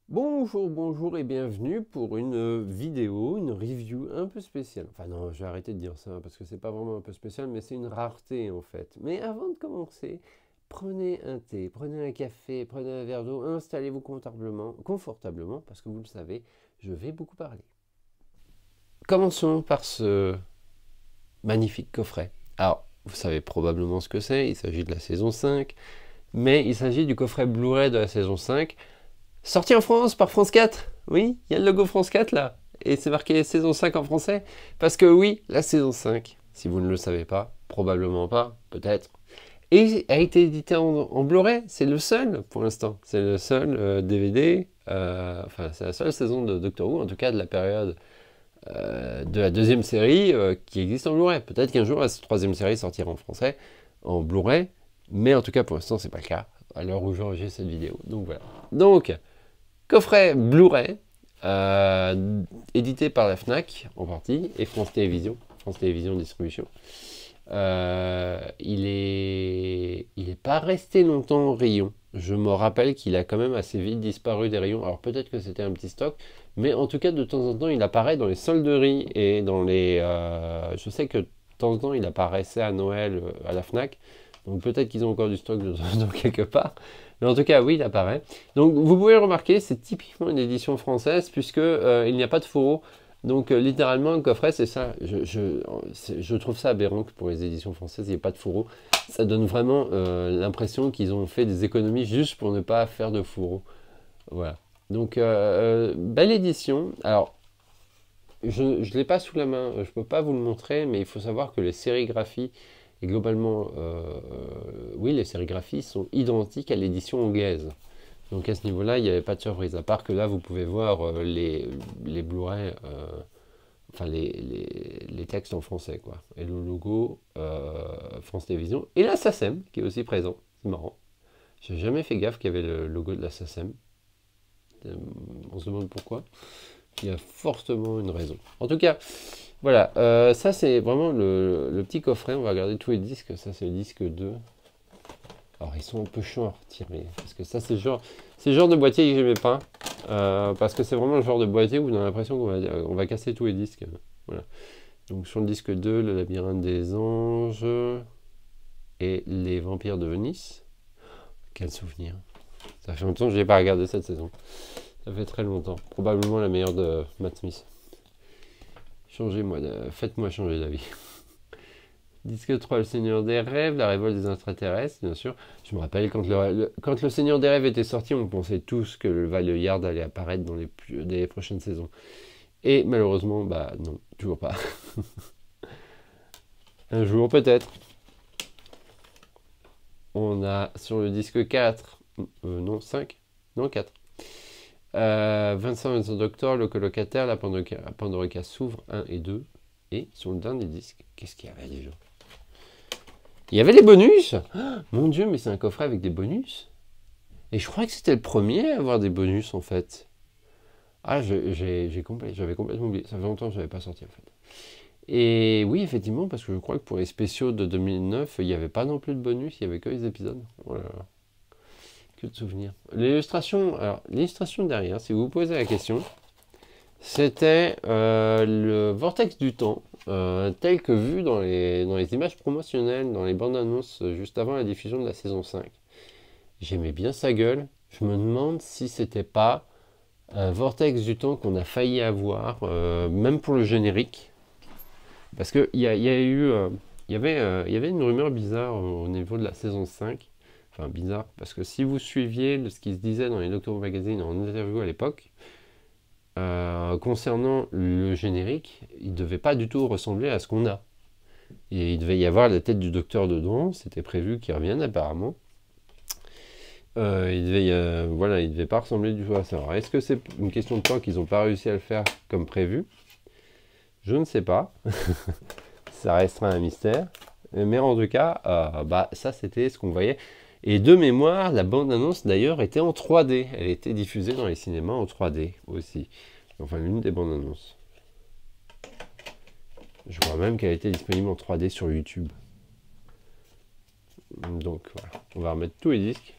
Bonjour, bonjour et bienvenue pour une vidéo, une review un peu spéciale. Enfin non, je vais arrêter de dire ça parce que c'est pas vraiment un peu spécial, mais c'est une rareté en fait. Mais avant de commencer, prenez un thé, prenez un café, prenez un verre d'eau, installez-vous confortablement, parce que vous le savez, je vais beaucoup parler. Commençons par ce magnifique coffret. Alors, vous savez probablement ce que c'est, il s'agit de la saison 5, mais il s'agit du coffret Blu-ray de la saison 5. Sorti en France par France 4. Oui, il y a le logo France 4 là. Et c'est marqué saison 5 en français. Parce que oui, la saison 5, si vous ne le savez pas, probablement pas, peut-être, et a été édité en Blu-ray. C'est le seul pour l'instant. C'est le seul DVD. Enfin, c'est la seule saison de Doctor Who, en tout cas de la période de la deuxième série qui existe en Blu-ray. Peut-être qu'un jour, la troisième série sortira en français, en Blu-ray. Mais en tout cas, pour l'instant, c'est pas le cas. À l'heure où j'enregistre cette vidéo. Donc voilà. Donc, coffret Blu-ray, édité par la FNAC en partie, et France Télévisions Distribution. Il est pas resté longtemps en rayon. Je me rappelle qu'il a quand même assez vite disparu des rayons. Alors peut-être que c'était un petit stock, mais en tout cas de temps en temps il apparaît dans les solderies et dans les. Je sais que de temps en temps il apparaissait à Noël à la FNAC. Donc peut-être qu'ils ont encore du stock dans quelque part. Mais en tout cas, oui, il apparaît. Donc vous pouvez le remarquer, c'est typiquement une édition française puisque il n'y a pas de fourreau. Donc littéralement, un coffret, c'est ça. Je trouve ça aberrant que pour les éditions françaises, il n'y ait pas de fourreau. Ça donne vraiment l'impression qu'ils ont fait des économies juste pour ne pas faire de fourreau. Voilà. Donc, belle édition. Alors, je ne l'ai pas sous la main, je ne peux pas vous le montrer, mais il faut savoir que les sérigraphies, et globalement, oui, les sérigraphies sont identiques à l'édition anglaise. Donc à ce niveau-là, il n'y avait pas de surprise. À part que là, vous pouvez voir les Blu-ray, enfin les textes en français, quoi. Et le logo France Télévisions. Et la SACEM, qui est aussi présent. C'est marrant. J'ai jamais fait gaffe qu'il y avait le logo de la SACEM. On se demande pourquoi. Il y a fortement une raison. En tout cas, voilà. Ça, c'est vraiment le petit coffret. On va regarder tous les disques. Ça, c'est le disque 2. Alors, ils sont un peu chiants à retirer. Parce que ça, c'est le genre de boîtier que j'aimais pas. Parce que c'est vraiment le genre de boîtier où on a l'impression qu'on va casser tous les disques. Voilà. Donc, sur le disque 2, le labyrinthe des anges et les vampires de Venise. Quel souvenir. Ça fait longtemps que je n'ai pas regardé cette saison. Ça fait très longtemps. Probablement la meilleure de Matt Smith. Faites-moi changer d'avis. Disque 3, le Seigneur des Rêves, la révolte des extraterrestres, bien sûr. Je me rappelle quand le Seigneur des Rêves était sorti, on pensait tous que le Valeyard allait apparaître dans les prochaines saisons. Et malheureusement, bah non, toujours pas. Un jour peut-être. On a sur le disque 4, non 5, non 4. Vincent Doctor, le colocataire, la Pandorica s'ouvre 1 et 2. Et sur le dernier disque, qu'est-ce qu'il y avait déjà? Il y avait les bonus. Mon Dieu, mais c'est un coffret avec des bonus. Et je crois que c'était le premier à avoir des bonus en fait. Ah, j'avais complètement oublié. Ça fait longtemps que je n'avais pas sorti en fait. Et oui, effectivement, parce que je crois que pour les spéciaux de 2009, il n'y avait pas non plus de bonus, il n'y avait que les épisodes. Voilà. Que de souvenirs. L'illustration derrière, si vous vous posez la question, c'était le vortex du temps, tel que vu dans les images promotionnelles, dans les bandes annonces juste avant la diffusion de la saison 5. J'aimais bien sa gueule. Je me demande si c'était pas un vortex du temps qu'on a failli avoir, même pour le générique. Parce qu'il y a eu. Il y avait une rumeur bizarre au niveau de la saison 5. Enfin, bizarre, parce que si vous suiviez ce qui se disait dans les Doctor Who Magazine en interview à l'époque, concernant le générique, il ne devait pas du tout ressembler à ce qu'on a. Et il devait y avoir la tête du docteur dedans, c'était prévu qu'il revienne apparemment. Voilà, il devait pas ressembler du tout à ça. Alors, est-ce que c'est une question de temps qu'ils n'ont pas réussi à le faire comme prévu? Je ne sais pas. Ça restera un mystère. Mais en tout cas, bah, ça c'était ce qu'on voyait. Et de mémoire, la bande-annonce d'ailleurs était en 3D. Elle était diffusée dans les cinémas en 3D aussi. Enfin, l'une des bandes-annonces. Je crois même qu'elle était disponible en 3D sur YouTube. Donc voilà, on va remettre tous les disques.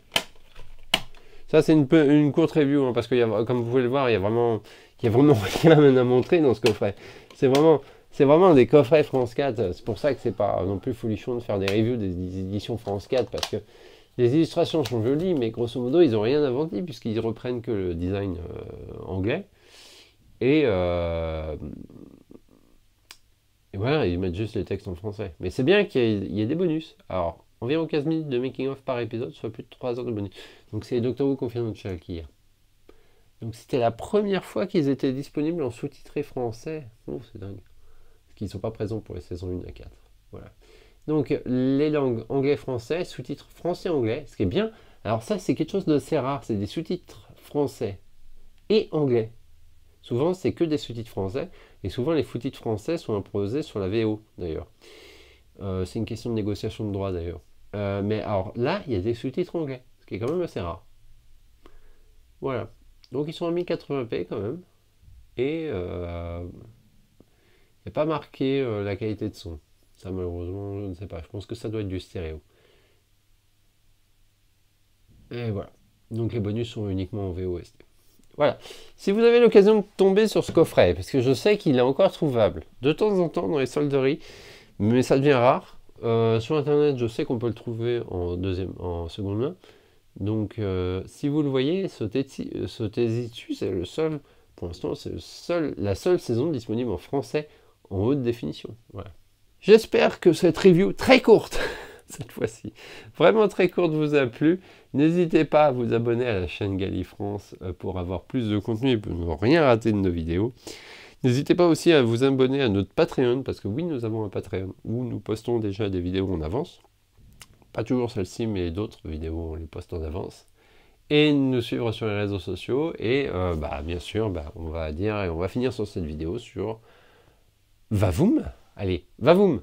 Ça, c'est une courte review, hein, parce que comme vous pouvez le voir, il y a vraiment rien à montrer dans ce coffret. C'est vraiment des coffrets France 4. C'est pour ça que c'est pas non plus folichon de faire des reviews des éditions France 4, parce que les illustrations sont jolies, mais grosso modo, ils n'ont rien inventé, puisqu'ils reprennent que le design anglais. Et voilà, ils mettent juste les textes en français. Mais c'est bien qu'il y ait des bonus. Alors, environ 15 minutes de making-of par épisode, soit plus de 3 heures de bonus. Donc c'est Doctor Who Confidential qui y a. Donc c'était la première fois qu'ils étaient disponibles en sous-titré français. Oh, c'est dingue. Parce qu'ils ne sont pas présents pour les saisons 1 à 4. Voilà. Donc les langues anglais-français, sous-titres français-anglais, ce qui est bien. Alors ça, c'est quelque chose d'assez rare. C'est des sous-titres français et anglais. Souvent, c'est que des sous-titres français. Et souvent, les sous-titres français sont imposés sur la VO, d'ailleurs. C'est une question de négociation de droit, d'ailleurs. Mais alors là, il y a des sous-titres anglais, ce qui est quand même assez rare. Voilà. Donc, ils sont en 1080p quand même. Et il n'y a pas marqué la qualité de son. Ça, malheureusement, je ne sais pas. Je pense que ça doit être du stéréo. Et voilà. Donc, les bonus sont uniquement en VOST. Voilà. Si vous avez l'occasion de tomber sur ce coffret, parce que je sais qu'il est encore trouvable de temps en temps dans les solderies, mais ça devient rare. Sur internet, je sais qu'on peut le trouver en seconde main. Donc, si vous le voyez, sautez-y dessus. C'est le seul, pour l'instant, c'est la seule saison disponible en français en haute définition. Voilà. J'espère que cette review très courte, cette fois-ci, vraiment très courte, vous a plu. N'hésitez pas à vous abonner à la chaîne Galifrance pour avoir plus de contenu et pour ne rien rater de nos vidéos. N'hésitez pas aussi à vous abonner à notre Patreon, parce que oui, nous avons un Patreon où nous postons déjà des vidéos en avance. Pas toujours celle-ci, mais d'autres vidéos, on les poste en avance. Et nous suivre sur les réseaux sociaux. Et bien sûr, on va finir sur cette vidéo sur Vavoom. Allez, Vavoom!